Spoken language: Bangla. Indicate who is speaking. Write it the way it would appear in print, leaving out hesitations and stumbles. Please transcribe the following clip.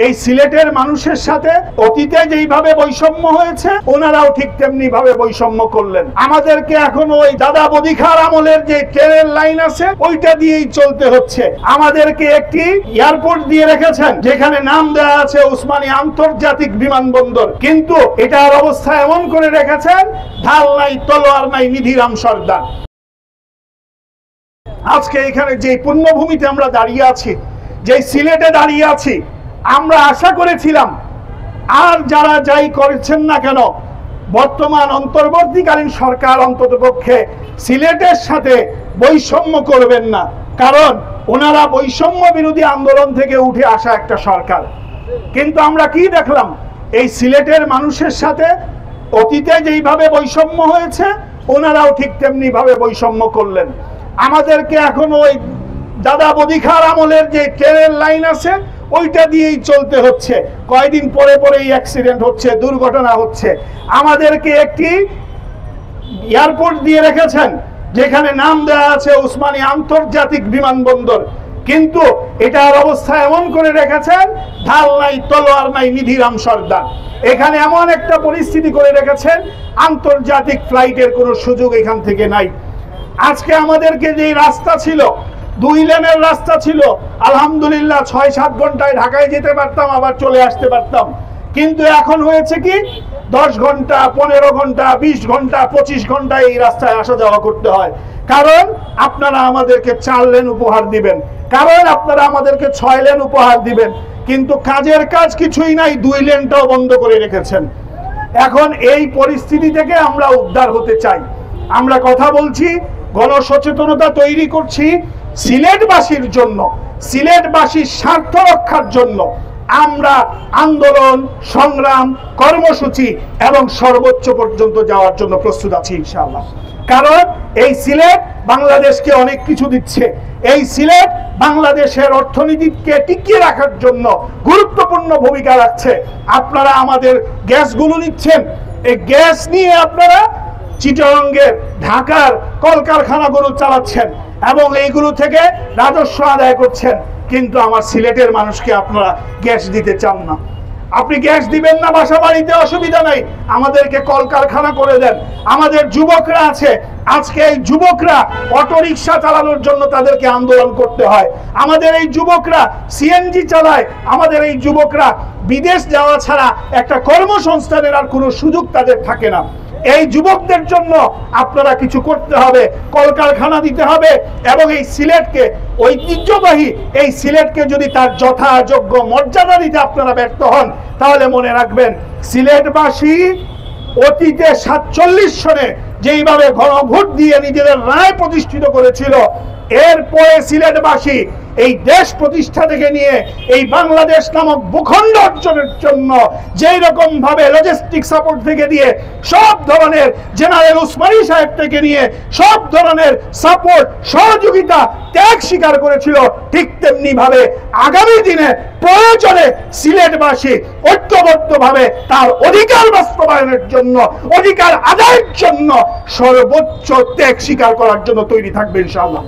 Speaker 1: এই সিলেটের মানুষের সাথে অতীতে যেইভাবে বৈষম্য হয়েছে ওনারাও ঠিক তেমনি ভাবে বৈষম্য করলেন। আমাদেরকে এখন ওই দাদা বদিখার আমলের যে ট্রেনের লাইন আছে ওইটা দিয়েই চলতে হচ্ছে। আমাদেরকে একটি এয়ারপোর্ট দিয়ে রেখেছেন যেখানে নাম দেওয়া আছে উসমানী আন্তর্জাতিক বিমানবন্দর, কিন্তু এটার অবস্থা এমন করে রেখেছেন ঢাল নাই তলোয়ার নাই নিধিরাম সর্দার। আজকে এখানে যে পুণ্যভূমিতে আমরা দাঁড়িয়ে আছি, যে সিলেটে দাঁড়িয়ে আছি, আমরা আশা করেছিলাম আর যারা যাই করেছেন না কেন বর্তমান অন্তর্বর্তীকালীন সরকার অন্ততপক্ষে সিলেটের সাথে বৈষম্য করবেন না, কারণ ওনারা বৈষম্য বিরোধী আন্দোলন থেকে উঠে আসা একটা সরকার। কিন্তু আমরা কি দেখলাম, এই সিলেটের মানুষের সাথে অতীতে যেইভাবে বৈষম্য হয়েছে ওনারাও ঠিক তেমনি ভাবে বৈষম্য করলেন। আমাদেরকে এখন ওই দাদা বদিখার আমলের যে ট্রেনের লাইন আছে ওইটা দিয়েই চলতে হচ্ছে। কয়েকদিন পরে পরেই অ্যাক্সিডেন্ট হচ্ছে, দুর্ঘটনা হচ্ছে। আমাদেরকে একটি এয়ারপোর্ট দিয়ে রেখেছেন যেখানে নাম দেওয়া আছে উসমানী আন্তর্জাতিক বিমানবন্দর, কিন্তু এটার অবস্থা এমন করে রেখেছেন ঢাল নাই তলোয়ার নাই নিধিরাম সর্দার। এখানে এমন একটা পরিস্থিতি করে রেখেছেন আন্তর্জাতিক ফ্লাইটের কোনো সুযোগ এখান থেকে নাই। আজকে আমাদেরকে যে রাস্তা ছিল 2 লেনের রাস্তা ছিল, আলহামদুলিল্লাহ 6-7 ঘন্টায় ঢাকায় যেতে পারতাম, আবার চলে আসতে পারতাম। কিন্তু এখন হয়েছে কি 10 ঘন্টা, 15 ঘন্টা, 20 ঘন্টা, 25 ঘন্টা এই রাস্তায় আসা যাওয়া করতে হয়। কারণ আপনারা আমাদেরকে 4 লেন উপহার দিবেন, কারণ আপনারা আমাদেরকে 6 লেন উপহার দিবেন, কিন্তু কাজের কাজ কিছুই নাই, 2 লেনটাও বন্ধ করে রেখেছেন। এখন এই পরিস্থিতি থেকে আমরা উদ্ধার হতে চাই। আমরা কথা বলছি, গণসচেতনতা তৈরি করছি সিলেটবাসীর জন্য, সিলেটবাসীর স্বার্থ রক্ষার জন্য। আমরা আন্দোলন, সংগ্রাম, কর্মসূচি এবং সর্বোচ্চ পর্যন্ত যাওয়ার জন্য প্রস্তুত আছি ইনশাআল্লাহ। কারণ এই সিলেট বাংলাদেশকে অনেক কিছু দিচ্ছে। এই সিলেট বাংলাদেশের অর্থনীতিকে টিকিয়ে রাখার জন্য গুরুত্বপূর্ণ ভূমিকা রাখছে। আপনারা আমাদের গ্যাসগুলো নিচ্ছেন, এই গ্যাস নিয়ে আপনারা চিটাগাংয়ের, ঢাকার কলকারখানাগুলো চালাচ্ছেন এবং এইগুলো থেকে রাজস্ব আদায় করছেন, কিন্তু আমার সিলেটের মানুষকে আপনারা গ্যাস দিতে চান না। আপনি গ্যাস দিবেন না, বাসা বাড়িতে অসুবিধা নাই, আমাদেরকে কলকারখানা করে দেন। আমাদের যুবকরা আছে, আজকে এই যুবকরা অটোরিকশা চালানোর জন্য তাদেরকে আন্দোলন করতে হয়। আমাদের এই যুবকরা সিএনজি চালায়, আমাদের এই যুবকরা বিদেশ যাওয়া ছাড়া একটা কর্মসংস্থানের আর কোনো সুযোগ তাদের থাকে না। এই যুবকদের জন্য আপনারা কিছু করতে হবে, কলকারখানা দিতে হবে এবং এই সিলেটকে, ঐতিহ্যবাহী এই সিলেটকে যদি তার যথাযোগ্য মর্যাদা দিতে আপনারা ব্যর্থ হন, তাহলে মনে রাখবেন সিলেটবাসী অতীতে 47 সনে যেইভাবে গণভোট দিয়ে নিজেদের রায় প্রতিষ্ঠিত করেছিল, এরপরে সিলেটবাসী এই দেশ প্রতিষ্ঠা থেকে নিয়ে এই বাংলাদেশ নামক ভূখণ্ড অর্জনের জন্য যেই রকম ভাবে লজিস্টিক সাপোর্ট থেকে দিয়ে সব ধরনের, জেনারেল উসমানী সাহেব থেকে নিয়ে সব ধরনের সাপোর্ট, সহযোগিতা, ত্যাগ স্বীকার করেছিল, ঠিক তেমনি ভাবে আগামী দিনে প্রয়োজনে সিলেটবাসী ঐক্যবদ্ধভাবে তার অধিকার বাস্তবায়নের জন্য, অধিকার আদায়ের জন্য সর্বোচ্চ ত্যাগ স্বীকার করার জন্য তৈরি থাকবে ইনশাআল্লাহ।